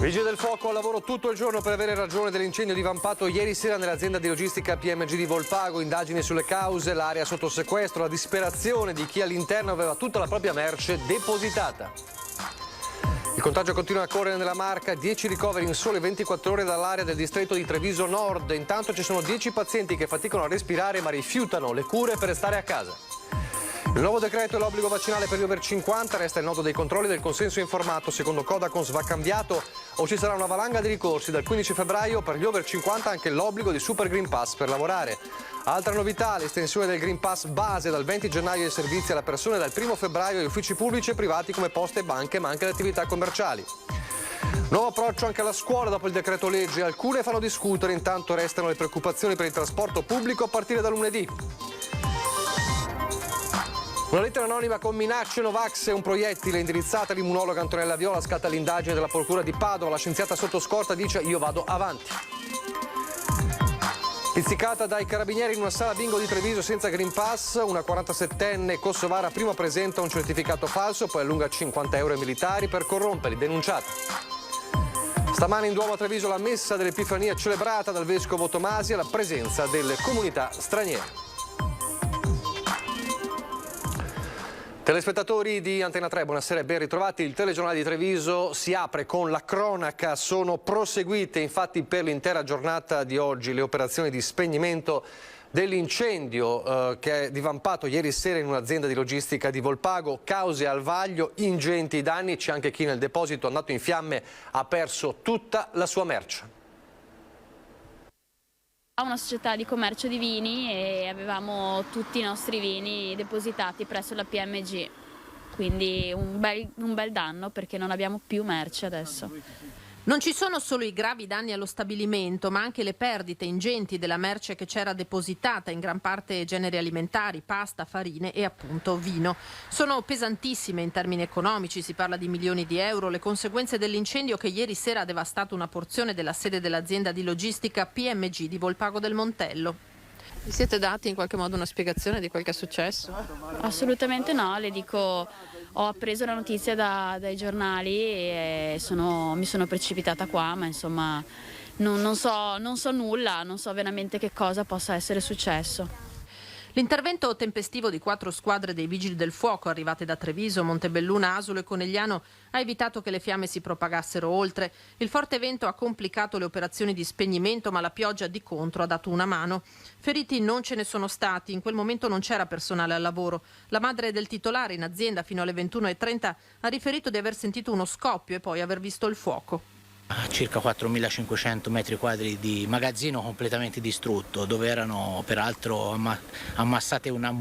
Vigili del fuoco al lavoro tutto il giorno per avere ragione dell'incendio divampato ieri sera nell'azienda di logistica PMG di Volpago. Indagini sulle cause, l'area sotto sequestro, la disperazione di chi all'interno aveva tutta la propria merce depositata. Il contagio continua a correre nella Marca, 10 ricoveri in sole 24 ore dall'area del distretto di Treviso Nord. Intanto ci sono 10 pazienti che faticano a respirare ma rifiutano le cure per restare a casa. Il nuovo decreto e l'obbligo vaccinale per gli over 50, resta il nodo dei controlli del consenso informato. Secondo Codacons va cambiato o ci sarà una valanga di ricorsi. Dal 15 febbraio per gli over 50 anche l'obbligo di Super Green Pass per lavorare. Altra novità, l'estensione del Green Pass base dal 20 gennaio ai servizi alla persona e dal 1 febbraio agli uffici pubblici e privati come poste e banche, ma anche le attività commerciali. Nuovo approccio anche alla scuola dopo il decreto legge. Alcune fanno discutere, intanto restano le preoccupazioni per il trasporto pubblico a partire da lunedì. Una lettera anonima con minacce Novax e un proiettile indirizzata all'immunologa Antonella Viola scatta l'indagine della procura di Padova. La scienziata sotto scorta dice: io vado avanti. Pizzicata dai carabinieri in una sala bingo di Treviso senza Green Pass, una 47enne kosovara prima presenta un certificato falso, poi allunga 50 euro ai militari per corromperli, denunciata. Stamane in Duomo a Treviso la messa dell'Epifania celebrata dal vescovo Tomasi alla presenza delle comunità straniere. Telespettatori di Antena 3, buonasera e ben ritrovati. Il telegiornale di Treviso si apre con la cronaca. Sono proseguite infatti per l'intera giornata di oggi le operazioni di spegnimento dell'incendio che è divampato ieri sera in un'azienda di logistica di Volpago. Cause al vaglio, ingenti danni, c'è anche chi nel deposito andato in fiamme ha perso tutta la sua merce. Una società di commercio di vini e avevamo tutti i nostri vini depositati presso la PMG, quindi un bel danno perché non abbiamo più merce adesso. Non ci sono solo i gravi danni allo stabilimento, ma anche le perdite ingenti della merce che c'era depositata, in gran parte generi alimentari, pasta, farine e appunto vino. Sono pesantissime in termini economici, si parla di milioni di euro, le conseguenze dell'incendio che ieri sera ha devastato una porzione della sede dell'azienda di logistica PMG di Volpago del Montello. Vi siete dati in qualche modo una spiegazione di quel che è successo? Assolutamente no, le dico, ho appreso la notizia dai giornali e mi sono precipitata qua, ma insomma non so nulla, non so veramente che cosa possa essere successo. L'intervento tempestivo di 4 squadre dei Vigili del Fuoco arrivate da Treviso, Montebelluna, Asolo e Conegliano ha evitato che le fiamme si propagassero oltre. Il forte vento ha complicato le operazioni di spegnimento, ma la pioggia di contro ha dato una mano. Feriti non ce ne sono stati, in quel momento non c'era personale al lavoro. La madre del titolare in azienda fino alle 21:30 ha riferito di aver sentito uno scoppio e poi aver visto il fuoco. Circa 4.500 metri quadri di magazzino completamente distrutto, dove erano peraltro ammassate una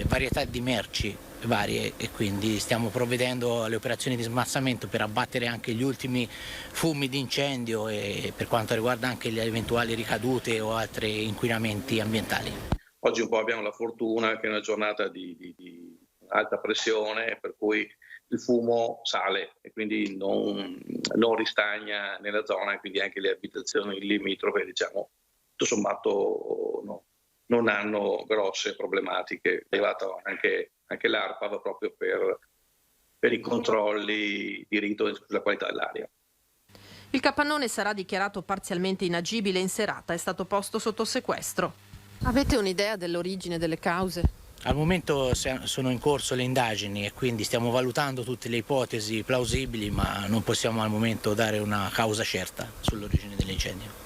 varietà di merci varie, e quindi stiamo provvedendo alle operazioni di smassamento per abbattere anche gli ultimi fumi di incendio e per quanto riguarda anche le eventuali ricadute o altri inquinamenti ambientali. Oggi un po' abbiamo la fortuna che è una giornata di alta pressione, per cui il fumo sale e quindi non ristagna nella zona, e quindi anche le abitazioni limitrofe, diciamo, tutto sommato non hanno grosse problematiche. È arrivata anche l'ARPA proprio per i controlli di rito sulla qualità dell'aria. Il capannone sarà dichiarato parzialmente inagibile in serata, è stato posto sotto sequestro. Avete un'idea dell'origine delle cause? Al momento sono in corso le indagini e quindi stiamo valutando tutte le ipotesi plausibili, ma non possiamo al momento dare una causa certa sull'origine dell'incendio.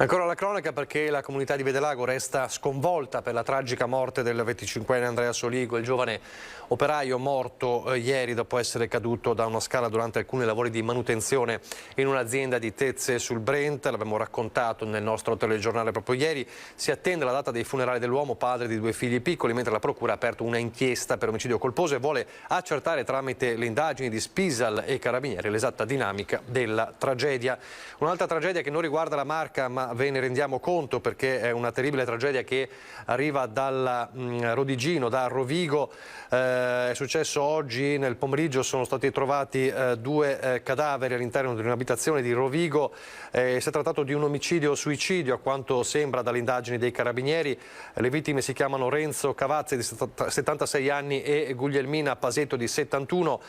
Ancora la cronaca, perché la comunità di Vedelago resta sconvolta per la tragica morte del 25enne Andrea Soligo, il giovane operaio morto ieri dopo essere caduto da una scala durante alcuni lavori di manutenzione in un'azienda di Tezze sul Brent. L'abbiamo raccontato nel nostro telegiornale proprio ieri. Si attende la data dei funerali dell'uomo, padre di 2 figli piccoli, mentre la procura ha aperto una inchiesta per omicidio colposo e vuole accertare tramite le indagini di Spisal e Carabinieri l'esatta dinamica della tragedia. Un'altra tragedia che non riguarda la Marca ma ma ve ne rendiamo conto perché è una terribile tragedia che arriva dal Rodigino, da Rovigo. È successo oggi nel pomeriggio, sono stati trovati 2 cadaveri all'interno di un'abitazione di Rovigo. Si è trattato di un omicidio-suicidio a quanto sembra dalle indagini dei carabinieri. Le vittime si chiamano Renzo Cavazzi di 76 anni e Guglielmina Pasetto di 71.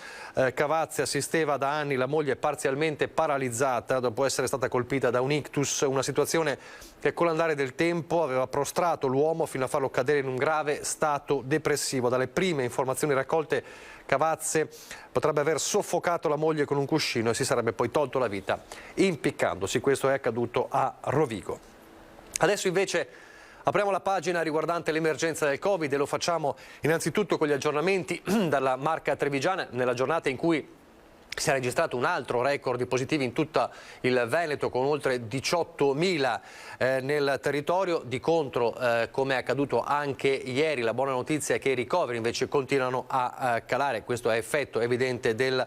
Cavazzi assisteva da anni la moglie parzialmente paralizzata dopo essere stata colpita da un ictus, una situazione che con l'andare del tempo aveva prostrato l'uomo fino a farlo cadere in un grave stato depressivo. Dalle prime informazioni raccolte, Cavazzi potrebbe aver soffocato la moglie con un cuscino e si sarebbe poi tolto la vita impiccandosi. Questo è accaduto a Rovigo. Adesso invece apriamo la pagina riguardante l'emergenza del Covid e lo facciamo innanzitutto con gli aggiornamenti dalla Marca Trevigiana nella giornata in cui si è registrato un altro record di positivi in tutto il Veneto con oltre 18.000 nel territorio. Di contro, come è accaduto anche ieri, la buona notizia è che i ricoveri invece continuano a calare. Questo è effetto evidente del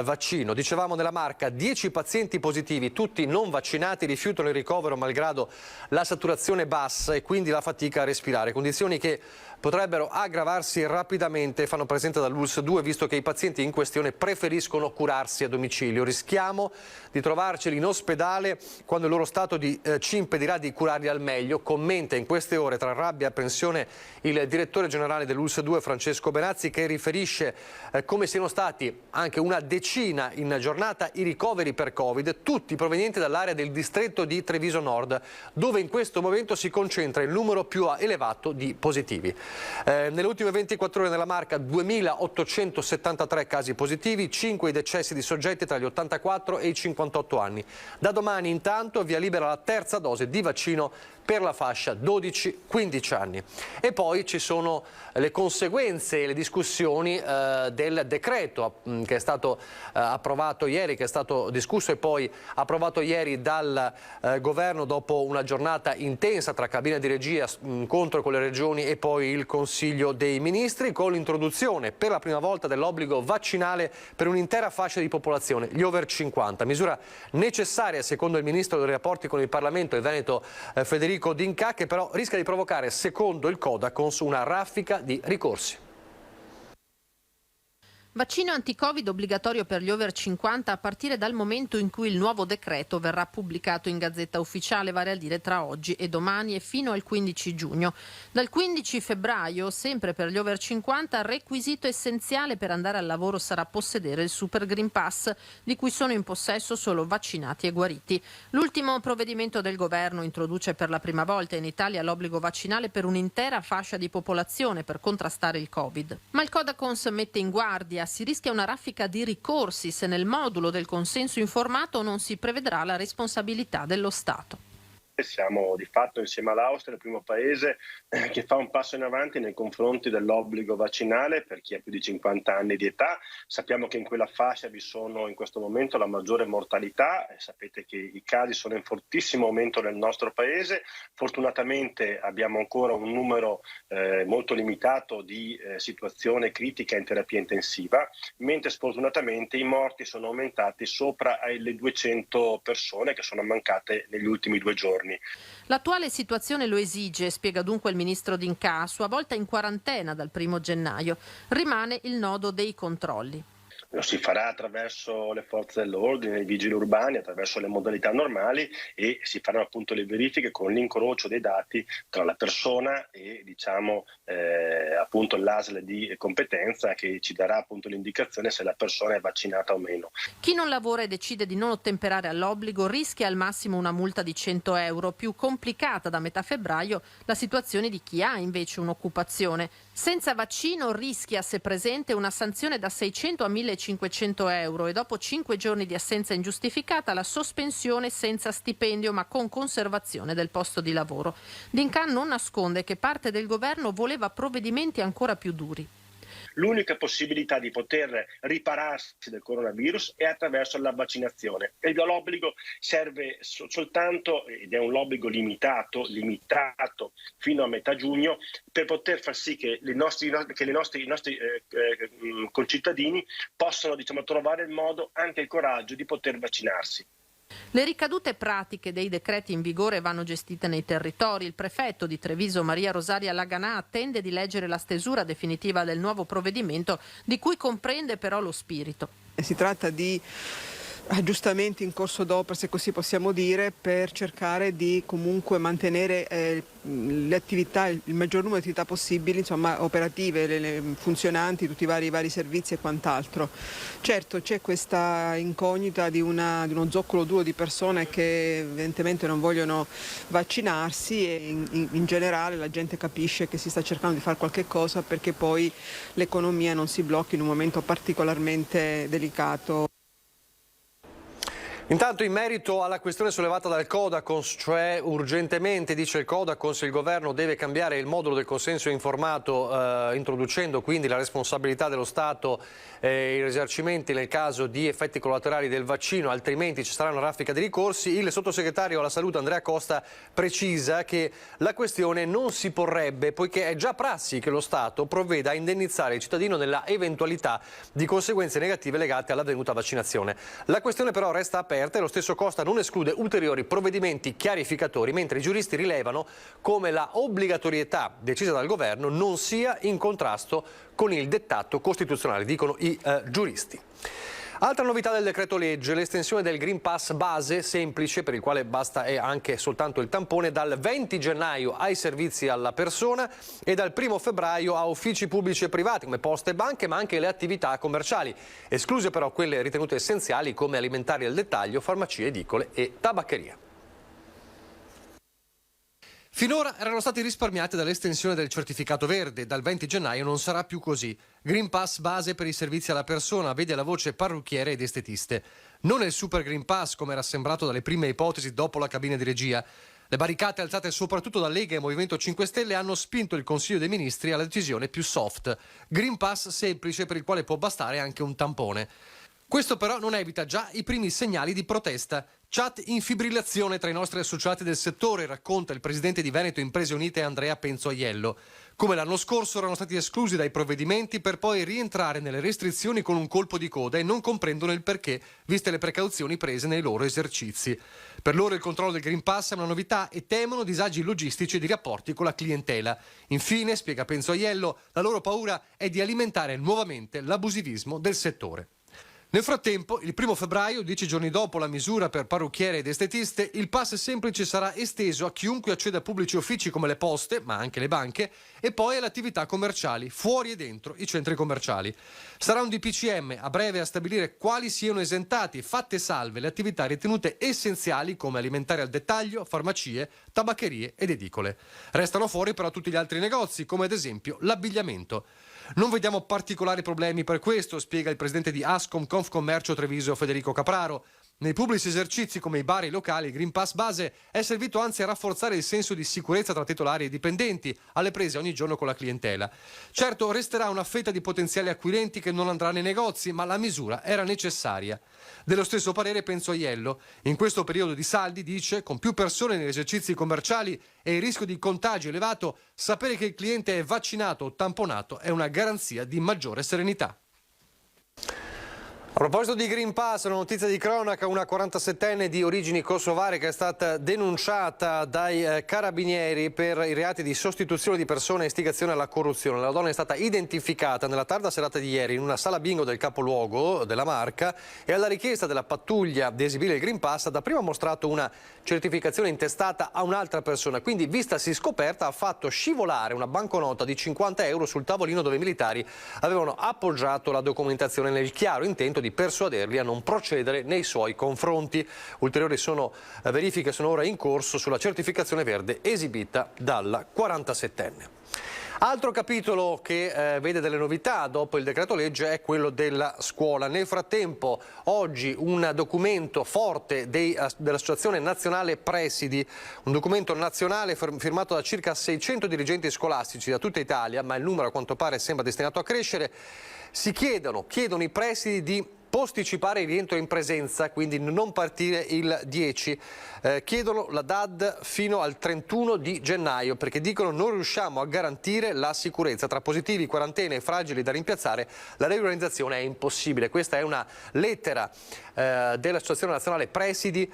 vaccino. Dicevamo nella Marca, 10 pazienti positivi, tutti non vaccinati, rifiutano il ricovero malgrado la saturazione bassa e quindi la fatica a respirare. Condizioni che potrebbero aggravarsi rapidamente, fanno presente dall'ULSS 2, visto che i pazienti in questione preferiscono curarsi a domicilio. Rischiamo di trovarceli in ospedale quando il loro stato ci impedirà di curarli al meglio, commenta in queste ore tra rabbia e apprensione il direttore generale dell'ULSS 2 Francesco Benazzi, che riferisce come siano stati anche una decina in giornata i ricoveri per Covid, tutti provenienti dall'area del distretto di Treviso Nord, dove in questo momento si concentra il numero più elevato di positivi. Nelle ultime 24 ore nella Marca 2.873 casi positivi, 5 i decessi di soggetti tra gli 84 e i 58 anni. Da domani intanto via libera la terza dose di vaccino per la fascia 12-15 anni. E poi ci sono le conseguenze e le discussioni del decreto che è stato approvato ieri, che è stato discusso e poi approvato ieri dal governo dopo una giornata intensa tra cabina di regia, incontro con le regioni e poi il Consiglio dei Ministri, con l'introduzione per la prima volta dell'obbligo vaccinale per un'intera fascia di popolazione, gli over 50, misura necessaria secondo il Ministro dei Rapporti con il Parlamento, il Veneto Federico D'Inca, che però rischia di provocare, secondo il Codacons, una raffica di ricorsi. Vaccino anti-Covid obbligatorio per gli over 50 a partire dal momento in cui il nuovo decreto verrà pubblicato in Gazzetta Ufficiale, vale a dire tra oggi e domani e fino al 15 giugno. Dal 15 febbraio, sempre per gli over 50, requisito essenziale per andare al lavoro sarà possedere il Super Green Pass, di cui sono in possesso solo vaccinati e guariti. L'ultimo provvedimento del governo introduce per la prima volta in Italia l'obbligo vaccinale per un'intera fascia di popolazione per contrastare il Covid. Ma il Codacons mette in guardia: si rischia una raffica di ricorsi se nel modulo del consenso informato non si prevedrà la responsabilità dello Stato. Siamo di fatto insieme all'Austria il primo paese che fa un passo in avanti nei confronti dell'obbligo vaccinale per chi ha più di 50 anni di età. Sappiamo che in quella fascia vi sono in questo momento la maggiore mortalità, sapete che i casi sono in fortissimo aumento nel nostro paese. Fortunatamente abbiamo ancora un numero molto limitato di situazione critica in terapia intensiva, mentre sfortunatamente i morti sono aumentati sopra le 200 persone che sono mancate negli ultimi 2 giorni. L'attuale situazione lo esige, spiega dunque il ministro D'Inca, a sua volta in quarantena dal 1 gennaio. Rimane il nodo dei controlli. Lo si farà attraverso le forze dell'ordine, i vigili urbani, attraverso le modalità normali, e si faranno appunto le verifiche con l'incrocio dei dati tra la persona e appunto l'ASL di competenza, che ci darà appunto l'indicazione se la persona è vaccinata o meno. Chi non lavora e decide di non ottemperare all'obbligo rischia al massimo una multa di 100 euro, più complicata da metà febbraio la situazione di chi ha invece un'occupazione. Senza vaccino rischia, se presente, una sanzione da 600 a 1.500 euro e dopo 5 giorni di assenza ingiustificata la sospensione senza stipendio ma con conservazione del posto di lavoro. D'Inca non nasconde che parte del governo voleva provvedimenti ancora più duri. L'unica possibilità di poter ripararsi del coronavirus è attraverso la vaccinazione, e l'obbligo serve soltanto, ed è un obbligo limitato fino a metà giugno, per poter far sì che i nostri concittadini possano trovare il modo, anche il coraggio di poter vaccinarsi. Le ricadute pratiche dei decreti in vigore vanno gestite nei territori. Il prefetto di Treviso, Maria Rosaria Laganà, attende di leggere la stesura definitiva del nuovo provvedimento, di cui comprende però lo spirito. Si tratta di aggiustamenti in corso d'opera, se così possiamo dire, per cercare di comunque mantenere le attività, il maggior numero di attività possibili, insomma, operative, le funzionanti, tutti i vari servizi e quant'altro. Certo, c'è questa incognita di uno zoccolo duro di persone che evidentemente non vogliono vaccinarsi e in generale la gente capisce che si sta cercando di fare qualche cosa perché poi l'economia non si blocchi in un momento particolarmente delicato. Intanto in merito alla questione sollevata dal Codacons, cioè urgentemente, dice il Codacons, il governo deve cambiare il modulo del consenso informato, introducendo quindi la responsabilità dello Stato e i risarcimenti nel caso di effetti collaterali del vaccino, altrimenti ci sarà una raffica di ricorsi. Il sottosegretario alla salute Andrea Costa precisa che la questione non si porrebbe poiché è già prassi che lo Stato provveda a indennizzare il cittadino nella eventualità di conseguenze negative legate all'avvenuta vaccinazione. La questione però resta aperta e lo stesso Costa non esclude ulteriori provvedimenti chiarificatori, mentre i giuristi rilevano come la obbligatorietà decisa dal governo non sia in contrasto con il dettato costituzionale, dicono i giuristi. Altra novità del decreto legge, l'estensione del Green Pass base semplice, per il quale basta anche soltanto il tampone, dal 20 gennaio ai servizi alla persona e dal 1 febbraio a uffici pubblici e privati come poste e banche, ma anche le attività commerciali, escluse però quelle ritenute essenziali come alimentari al dettaglio, farmacie, edicole e tabaccheria. Finora erano stati risparmiati dall'estensione del certificato verde, dal 20 gennaio non sarà più così. Green Pass base per i servizi alla persona, vede la voce parrucchiere ed estetiste. Non è il Super Green Pass come era sembrato dalle prime ipotesi dopo la cabina di regia. Le barricate alzate soprattutto da Lega e Movimento 5 Stelle hanno spinto il Consiglio dei Ministri alla decisione più soft. Green Pass semplice per il quale può bastare anche un tampone. Questo però non evita già i primi segnali di protesta. Chat in fibrillazione tra i nostri associati del settore, racconta il presidente di Veneto Imprese Unite Andrea Penzoiello. Come l'anno scorso erano stati esclusi dai provvedimenti per poi rientrare nelle restrizioni con un colpo di coda e non comprendono il perché, viste le precauzioni prese nei loro esercizi. Per loro il controllo del Green Pass è una novità e temono disagi logistici e di rapporti con la clientela. Infine, spiega Penzoiello, la loro paura è di alimentare nuovamente l'abusivismo del settore. Nel frattempo, il 1 febbraio, 10 giorni dopo la misura per parrucchiere ed estetiste, il pass semplice sarà esteso a chiunque acceda a pubblici uffici come le poste, ma anche le banche, e poi alle attività commerciali, fuori e dentro i centri commerciali. Sarà un DPCM a breve a stabilire quali siano esentati, fatte salve le attività ritenute essenziali come alimentari al dettaglio, farmacie, tabaccherie ed edicole. Restano fuori però tutti gli altri negozi, come ad esempio l'abbigliamento. Non vediamo particolari problemi per questo, spiega il presidente di Ascom Confcommercio Treviso Federico Capraro. Nei pubblici esercizi come i bar e i locali, il Green Pass base è servito anzi a rafforzare il senso di sicurezza tra titolari e dipendenti, alle prese ogni giorno con la clientela. Certo, resterà una fetta di potenziali acquirenti che non andrà nei negozi, ma la misura era necessaria. Dello stesso parere Penzoiello. In questo periodo di saldi, dice, con più persone negli esercizi commerciali e il rischio di contagio elevato, sapere che il cliente è vaccinato o tamponato è una garanzia di maggiore serenità. A proposito di Green Pass, una notizia di cronaca, una 47enne di origini kosovare che è stata denunciata dai carabinieri per i reati di sostituzione di persone e istigazione alla corruzione. La donna è stata identificata nella tarda serata di ieri in una sala bingo del capoluogo della Marca e alla richiesta della pattuglia di esibire il Green Pass ha dapprima mostrato una certificazione intestata a un'altra persona, quindi vistasi scoperta ha fatto scivolare una banconota di 50 euro sul tavolino dove i militari avevano appoggiato la documentazione nel chiaro intento di persuaderli a non procedere nei suoi confronti. Ulteriori verifiche sono ora in corso sulla certificazione verde esibita dalla 47enne. Altro capitolo che vede delle novità dopo il decreto legge è quello della scuola. Nel frattempo oggi un documento forte dell'Associazione Nazionale Presidi, un documento nazionale firmato da circa 600 dirigenti scolastici da tutta Italia, ma il numero a quanto pare sembra destinato a crescere. Chiedono i presidi di posticipare il rientro in presenza, quindi non partire il 10. Chiedono la DAD fino al 31 di gennaio perché dicono non riusciamo a garantire la sicurezza. Tra positivi, quarantene e fragili da rimpiazzare, la regolarizzazione è impossibile. Questa è una lettera dell'Associazione Nazionale Presidi,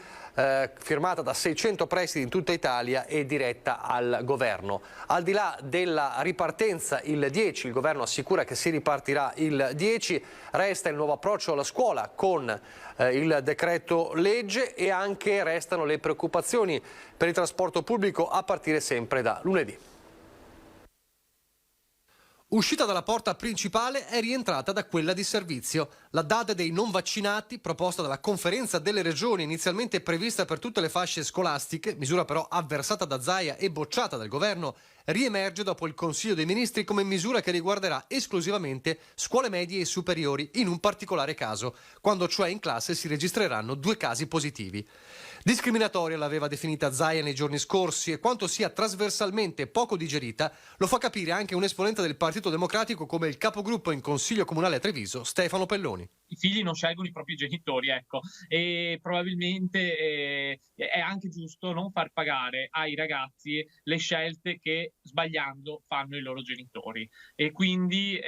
firmata da 600 presidi in tutta Italia e diretta al governo. Al di là della ripartenza il 10, il governo assicura che si ripartirà il 10, resta il nuovo approccio alla scuola con il decreto legge e anche restano le preoccupazioni per il trasporto pubblico a partire sempre da lunedì. Uscita dalla porta principale è rientrata da quella di servizio. La DAD dei non vaccinati, proposta dalla Conferenza delle Regioni, inizialmente prevista per tutte le fasce scolastiche, misura però avversata da Zaia e bocciata dal governo, riemerge dopo il Consiglio dei Ministri come misura che riguarderà esclusivamente scuole medie e superiori, in un particolare caso, quando cioè in classe si registreranno 2 casi positivi. Discriminatoria l'aveva definita Zaia nei giorni scorsi e quanto sia trasversalmente poco digerita lo fa capire anche un esponente del Partito Democratico come il capogruppo in Consiglio Comunale a Treviso, Stefano Pelloni. I figli non scelgono i propri genitori, ecco, e probabilmente è anche giusto non far pagare ai ragazzi le scelte che sbagliando fanno i loro genitori e quindi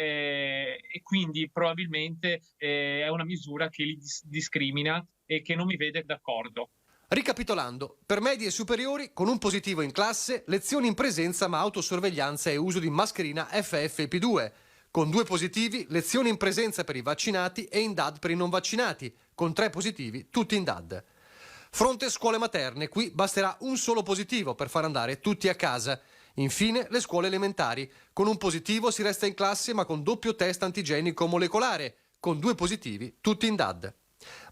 probabilmente è una misura che li discrimina e che non mi vede d'accordo. Ricapitolando, per medie e superiori, con un positivo in classe, lezioni in presenza ma autosorveglianza e uso di mascherina FFP2. Con 2 positivi, lezioni in presenza per i vaccinati e in DAD per i non vaccinati. Con 3 positivi, tutti in DAD. Fronte scuole materne, qui basterà un solo positivo per far andare tutti a casa. Infine, le scuole elementari. Con un positivo si resta in classe ma con doppio test antigenico molecolare. Con 2 positivi, tutti in DAD.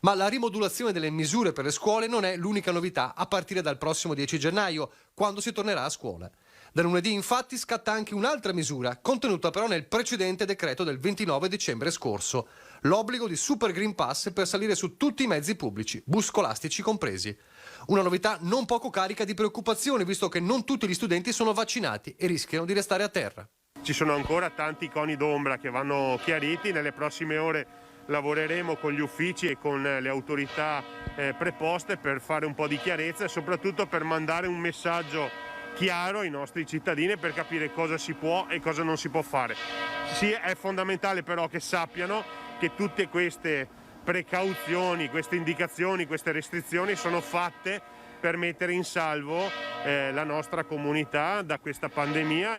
Ma la rimodulazione delle misure per le scuole non è l'unica novità a partire dal prossimo 10 gennaio, quando si tornerà a scuola. Da lunedì infatti scatta anche un'altra misura, contenuta però nel precedente decreto del 29 dicembre scorso, l'obbligo di Super Green Pass per salire su tutti i mezzi pubblici, bus scolastici compresi. Una novità non poco carica di preoccupazioni, visto che non tutti gli studenti sono vaccinati e rischiano di restare a terra. Ci sono ancora tanti coni d'ombra che vanno chiariti. Nelle prossime ore lavoreremo con gli uffici e con le autorità preposte per fare un po' di chiarezza e soprattutto per mandare un messaggio chiaro ai nostri cittadini per capire cosa si può e cosa non si può fare. Sì, è fondamentale però che sappiano che tutte queste precauzioni, queste indicazioni, queste restrizioni sono fatte per mettere in salvo la nostra comunità da questa pandemia.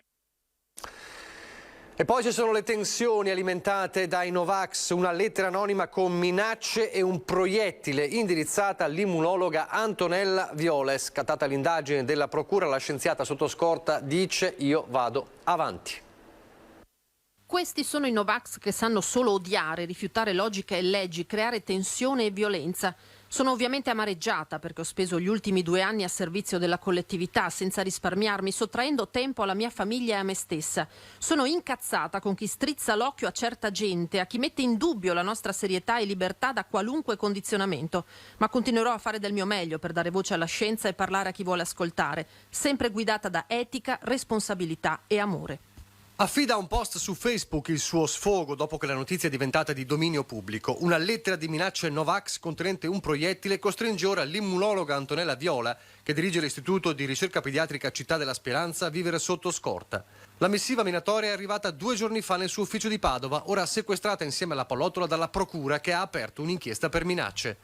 E poi ci sono le tensioni alimentate dai Novax, una lettera anonima con minacce e un proiettile indirizzata all'immunologa Antonella Viola. È scattata l'indagine della procura, la scienziata sotto scorta dice io vado avanti. Questi sono i Novax che sanno solo odiare, rifiutare logiche e leggi, creare tensione e violenza. Sono ovviamente amareggiata perché ho speso gli ultimi 2 anni a servizio della collettività senza risparmiarmi, sottraendo tempo alla mia famiglia e a me stessa. Sono incazzata con chi strizza l'occhio a certa gente, a chi mette in dubbio la nostra serietà e libertà da qualunque condizionamento. Ma continuerò a fare del mio meglio per dare voce alla scienza e parlare a chi vuole ascoltare, sempre guidata da etica, responsabilità e amore. Affida a un post su Facebook il suo sfogo dopo che la notizia è diventata di dominio pubblico. Una lettera di minacce Novax contenente un proiettile costringe ora l'immunologa Antonella Viola, che dirige l'Istituto di Ricerca Pediatrica Città della Speranza, a vivere sotto scorta. La missiva minatoria è arrivata 2 giorni fa nel suo ufficio di Padova, ora sequestrata insieme alla pallottola dalla procura che ha aperto un'inchiesta per minacce.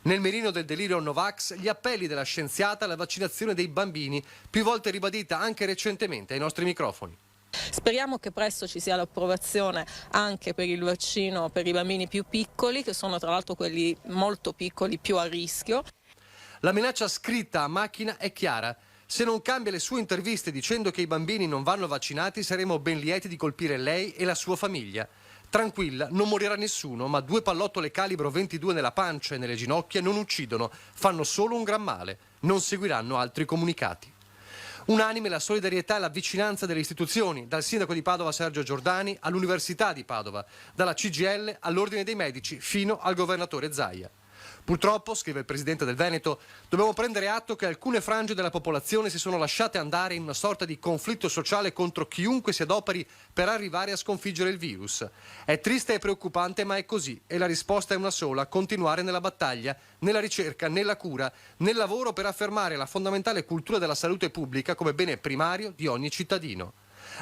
Nel mirino del delirio Novax, gli appelli della scienziata alla vaccinazione dei bambini, più volte ribadita anche recentemente ai nostri microfoni. Speriamo che presto ci sia l'approvazione anche per il vaccino per i bambini più piccoli, che sono tra l'altro quelli molto piccoli più a rischio. La minaccia scritta a macchina è chiara. Se non cambia le sue interviste dicendo che i bambini non vanno vaccinati, saremo ben lieti di colpire lei e la sua famiglia. Tranquilla, non morirà nessuno, ma 2 pallottole calibro 22 nella pancia e nelle ginocchia non uccidono, fanno solo un gran male. Non seguiranno altri comunicati. Unanime la solidarietà e la vicinanza delle istituzioni, dal sindaco di Padova Sergio Giordani all'Università di Padova, dalla CGIL all'Ordine dei Medici fino al governatore Zaia. Purtroppo, scrive il presidente del Veneto, dobbiamo prendere atto che alcune frange della popolazione si sono lasciate andare in una sorta di conflitto sociale contro chiunque si adoperi per arrivare a sconfiggere il virus. È triste e preoccupante, ma è così, e la risposta è una sola: continuare nella battaglia, nella ricerca, nella cura, nel lavoro per affermare la fondamentale cultura della salute pubblica come bene primario di ogni cittadino.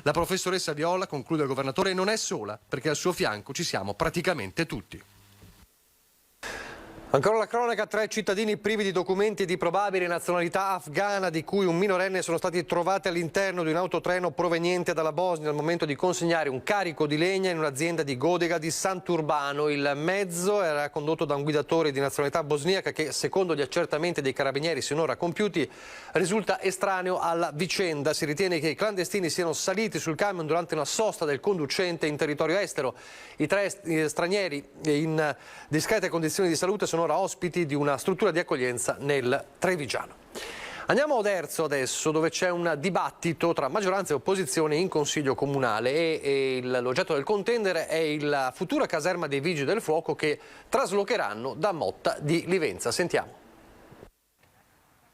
La professoressa Viola, conclude il governatore, non è sola, perché al suo fianco ci siamo praticamente tutti. Ancora la cronaca, 3 cittadini privi di documenti e di probabile nazionalità afghana, di cui un minorenne, sono stati trovati all'interno di un autotreno proveniente dalla Bosnia al momento di consegnare un carico di legna in un'azienda di Godega di Sant'Urbano. Il mezzo era condotto da un guidatore di nazionalità bosniaca che, secondo gli accertamenti dei carabinieri sinora compiuti, risulta estraneo alla vicenda. Si ritiene che i clandestini siano saliti sul camion durante una sosta del conducente in territorio estero. I 3 stranieri in discrete condizioni di salute sono ora ospiti di una struttura di accoglienza nel Trevigiano. Andiamo a Oderzo adesso, dove c'è un dibattito tra maggioranza e opposizione in Consiglio Comunale e l'oggetto del contendere è la futura caserma dei Vigili del Fuoco che traslocheranno da Motta di Livenza. Sentiamo.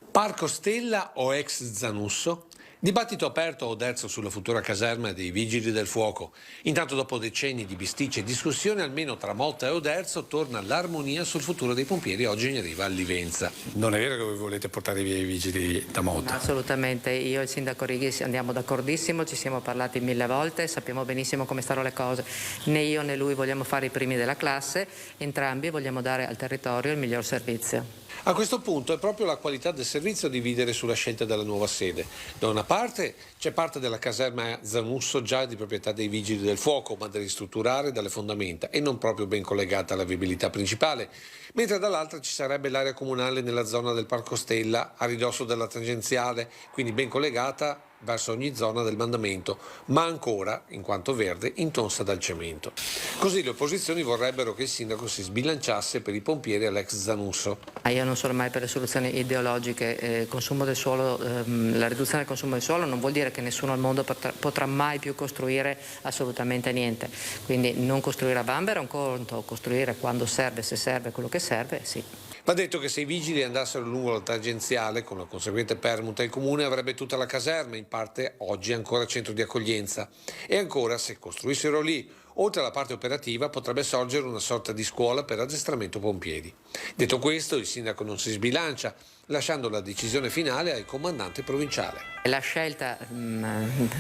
Parco Stella o ex Zanusso? Dibattito aperto a Oderzo sulla futura caserma dei Vigili del Fuoco. Intanto, dopo decenni di bisticce e discussioni, almeno tra Motta e Oderzo torna l'armonia sul futuro dei pompieri. Oggi in arriva a Livenza. Non è vero che voi volete portare via i vigili da Motta? Assolutamente, io e il sindaco Righi andiamo d'accordissimo, ci siamo parlati 1000 volte, sappiamo benissimo come stanno le cose. Né io né lui vogliamo fare i primi della classe, entrambi vogliamo dare al territorio il miglior servizio. A questo punto è proprio la qualità del servizio a dividere sulla scelta della nuova sede. Da una parte c'è parte della caserma Zanusso già di proprietà dei Vigili del Fuoco, ma da ristrutturare dalle fondamenta e non proprio ben collegata alla viabilità principale, mentre dall'altra ci sarebbe l'area comunale nella zona del Parco Stella, a ridosso della tangenziale, quindi ben collegata verso ogni zona del mandamento, ma ancora, in quanto verde, intonsa dal cemento. Così le opposizioni vorrebbero che il sindaco si sbilanciasse per i pompieri all'ex Zanusso. Io non sono mai per le soluzioni ideologiche. Consumo del suolo, la riduzione del consumo del suolo non vuol dire che nessuno al mondo potrà mai più costruire assolutamente niente. Quindi non costruire a vanvera è un conto, costruire quando serve, se serve, quello che serve, sì. Va detto che se i vigili andassero lungo la tangenziale, con la conseguente permuta, il comune avrebbe tutta la caserma, in parte oggi ancora centro di accoglienza. E ancora, se costruissero lì, oltre alla parte operativa, potrebbe sorgere una sorta di scuola per addestramento pompieri. Detto questo, il sindaco non si sbilancia, lasciando la decisione finale al comandante provinciale. La scelta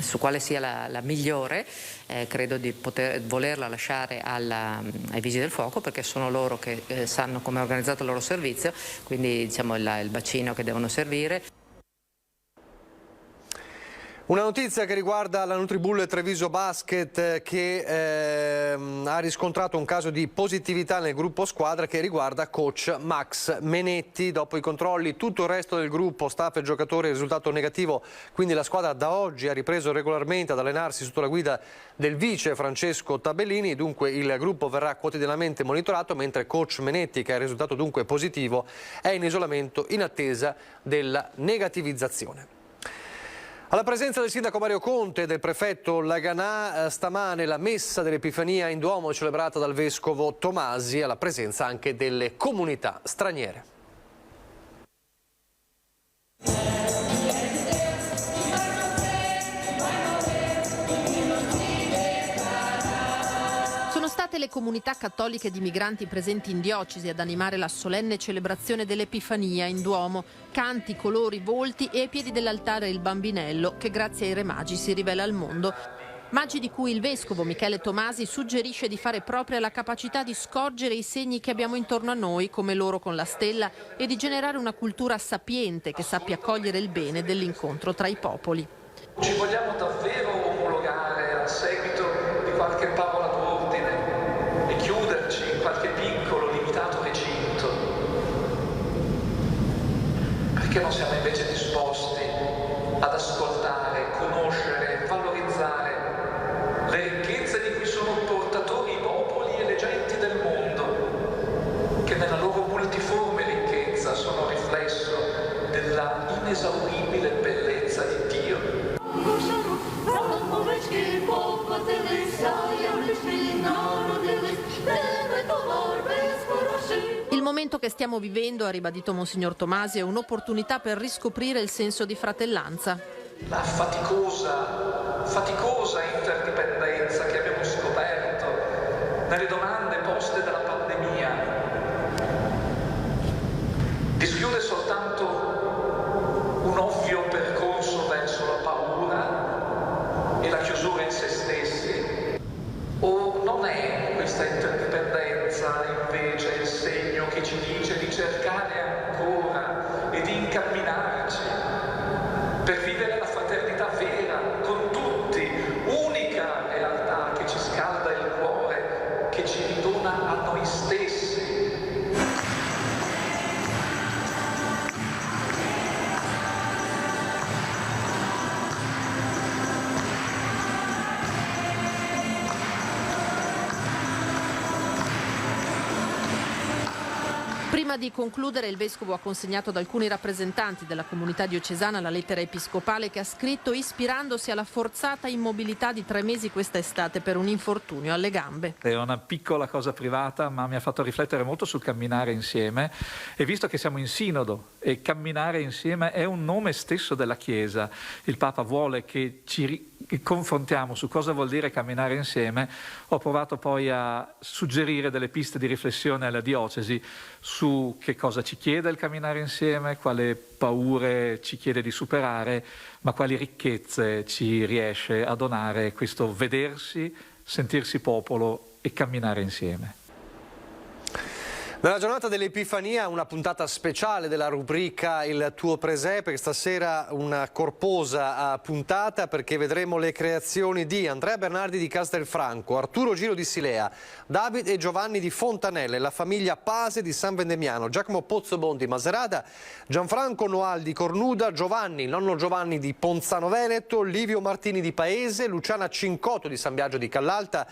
su quale sia la migliore, credo di volerla lasciare ai Vigili del Fuoco, perché sono loro che sanno come è organizzato il loro servizio, quindi diciamo il bacino che devono servire. Una notizia che riguarda la Nutribull Treviso Basket che ha riscontrato un caso di positività nel gruppo squadra che riguarda coach Max Menetti. Dopo i controlli tutto il resto del gruppo, staff e giocatori, risultato negativo, quindi la squadra da oggi ha ripreso regolarmente ad allenarsi sotto la guida del vice Francesco Tabellini. Dunque il gruppo verrà quotidianamente monitorato, mentre coach Menetti, che ha risultato dunque positivo, è in isolamento in attesa della negativizzazione. Alla presenza del sindaco Mario Conte e del prefetto Laganà, stamane la messa dell'Epifania in Duomo celebrata dal vescovo Tomasi, alla presenza anche delle comunità straniere. Sono state le comunità cattoliche di migranti presenti in diocesi ad animare la solenne celebrazione dell'Epifania in Duomo. Canti, colori, volti e ai piedi dell'altare il bambinello che grazie ai Re Magi si rivela al mondo. Magi di cui il vescovo Michele Tomasi suggerisce di fare propria la capacità di scorgere i segni che abbiamo intorno a noi, come loro con la stella, e di generare una cultura sapiente che sappia cogliere il bene dell'incontro tra i popoli. Ci vogliamo davvero omologare a seguito di qualche parola d'ordine e chiuderci in qualche piccolo limitato recinto? Perché non siamo invece disposti ad ascoltare, conoscere, valorizzare le ricchezze di cui sono portatori i popoli e le genti del mondo, che nella loro multiforme ricchezza sono riflesso della inesauribile bellezza di Dio? Il momento che stiamo vivendo, ha ribadito Monsignor Tomasi, è un'opportunità per riscoprire il senso di fratellanza. La faticosa interdipendenza che abbiamo scoperto nelle domande poste dalla pandemia dischiude soltanto un ovvio percorso verso la paura e la chiusura in se stessi? O non è questa interdipendenza invece il segno che ci dice di cercare ancora e di incamminarci per vivere la fraternità vera con tutti, unica realtà che ci scalda il cuore, che ci ridona a noi stessi? Prima di concludere, il Vescovo ha consegnato ad alcuni rappresentanti della comunità diocesana la lettera episcopale che ha scritto ispirandosi alla forzata immobilità di 3 mesi quest'estate per un infortunio alle gambe. È una piccola cosa privata, ma mi ha fatto riflettere molto sul camminare insieme, e visto che siamo in sinodo e camminare insieme è un nome stesso della Chiesa, il Papa vuole che ci confrontiamo su cosa vuol dire camminare insieme. Ho provato poi a suggerire delle piste di riflessione alla diocesi su che cosa ci chiede il camminare insieme, quale paure ci chiede di superare, ma quali ricchezze ci riesce a donare questo vedersi, sentirsi popolo e camminare insieme. Nella giornata dell'Epifania una puntata speciale della rubrica Il tuo presepe, che stasera una corposa puntata perché vedremo le creazioni di Andrea Bernardi di Castelfranco, Arturo Giro di Silea, David e Giovanni di Fontanelle, la famiglia Pase di San Vendemiano, Giacomo Pozzobon di Maserata, Gianfranco Noal di Cornuda, Giovanni, nonno Giovanni di Ponzano Veneto, Livio Martini di Paese, Luciana Cincotto di San Biagio di Callalta,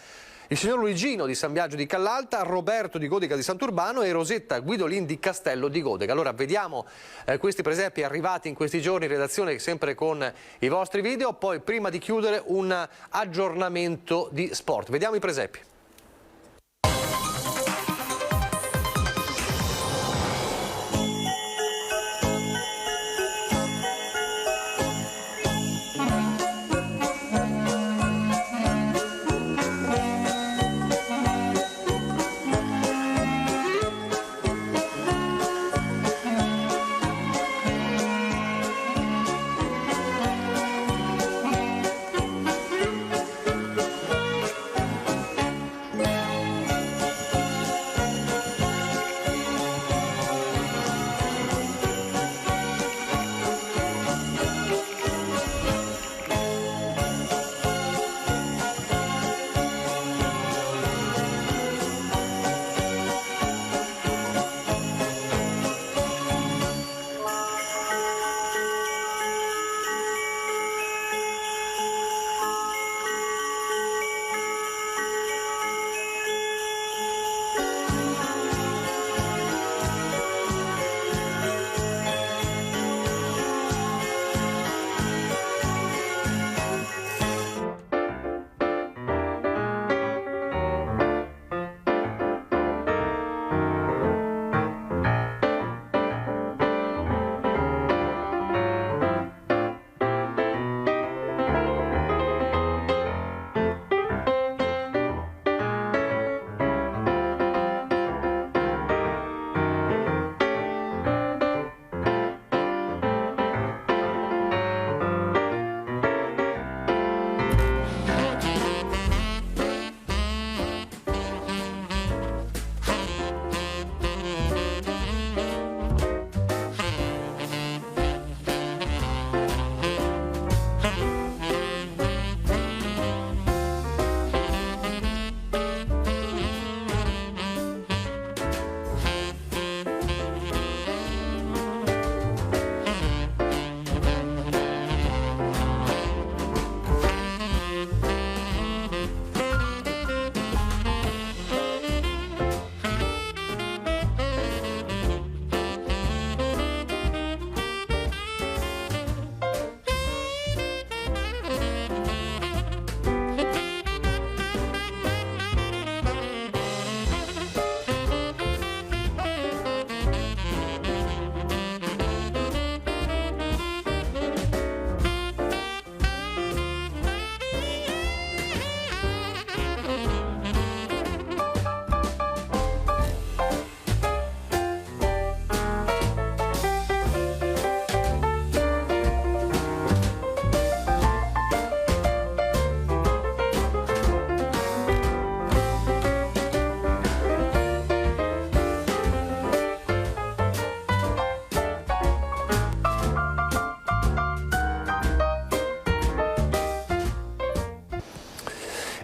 il signor Luigino di San Biagio di Callalta, Roberto di Godega di Sant'Urbano e Rosetta Guidolin di Castello di Godega. Allora vediamo questi presepi arrivati in questi giorni in redazione, sempre con i vostri video. Poi prima di chiudere un aggiornamento di sport. Vediamo i presepi.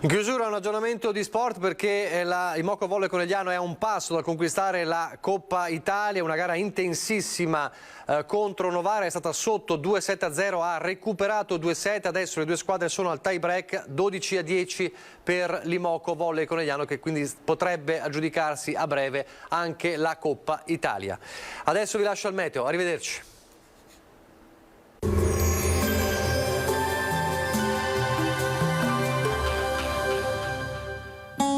In chiusura un aggiornamento di sport perché il Moco Volley Conegliano è a un passo dal conquistare la Coppa Italia, una gara intensissima contro Novara, è stata sotto 2-7-0, ha recuperato 2-7, adesso le due squadre sono al tie break, 12-10 per l'Imoco Volley Conegliano che quindi potrebbe aggiudicarsi a breve anche la Coppa Italia. Adesso vi lascio al meteo, arrivederci.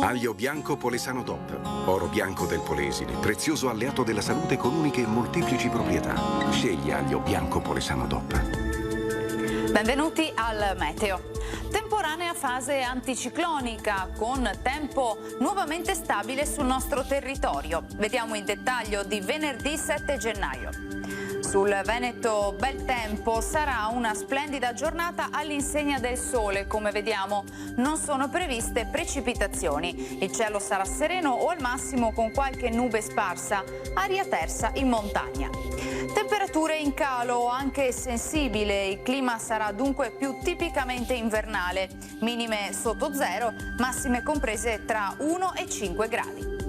Aglio bianco Polesano DOP, oro bianco del Polesine, prezioso alleato della salute con uniche e molteplici proprietà. Scegli aglio bianco Polesano DOP. Benvenuti al meteo. Temporanea fase anticiclonica con tempo nuovamente stabile sul nostro territorio. Vediamo in dettaglio di venerdì 7 gennaio. Sul Veneto bel tempo, sarà una splendida giornata all'insegna del sole, come vediamo non sono previste precipitazioni, il cielo sarà sereno o al massimo con qualche nube sparsa, aria tersa in montagna. Temperature in calo anche sensibile, il clima sarà dunque più tipicamente invernale, minime sotto zero, massime comprese tra 1 e 5 gradi.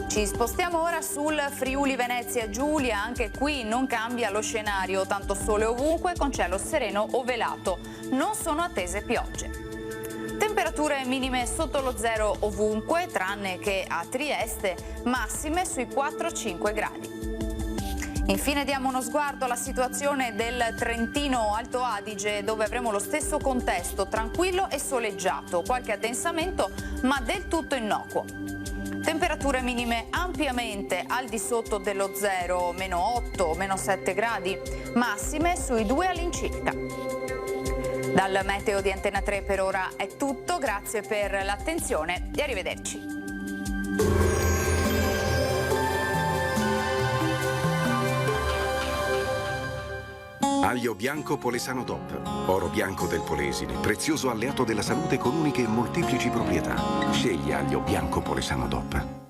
Ci spostiamo ora sul Friuli Venezia Giulia, anche qui non cambia lo scenario, tanto sole ovunque con cielo sereno o velato, non sono attese piogge. Temperature minime sotto lo zero ovunque, tranne che a Trieste, massime sui 4-5 gradi. Infine diamo uno sguardo alla situazione del Trentino Alto Adige, dove avremo lo stesso contesto, tranquillo e soleggiato, qualche addensamento ma del tutto innocuo. Temperature minime ampiamente al di sotto dello zero, meno 8, meno 7 gradi, massime sui 2 all'incirca. Dal meteo di Antena 3 per ora è tutto, grazie per l'attenzione e arrivederci. Aglio bianco Polesano DOP, oro bianco del Polesine, prezioso alleato della salute con uniche e molteplici proprietà. Scegli aglio bianco Polesano DOP.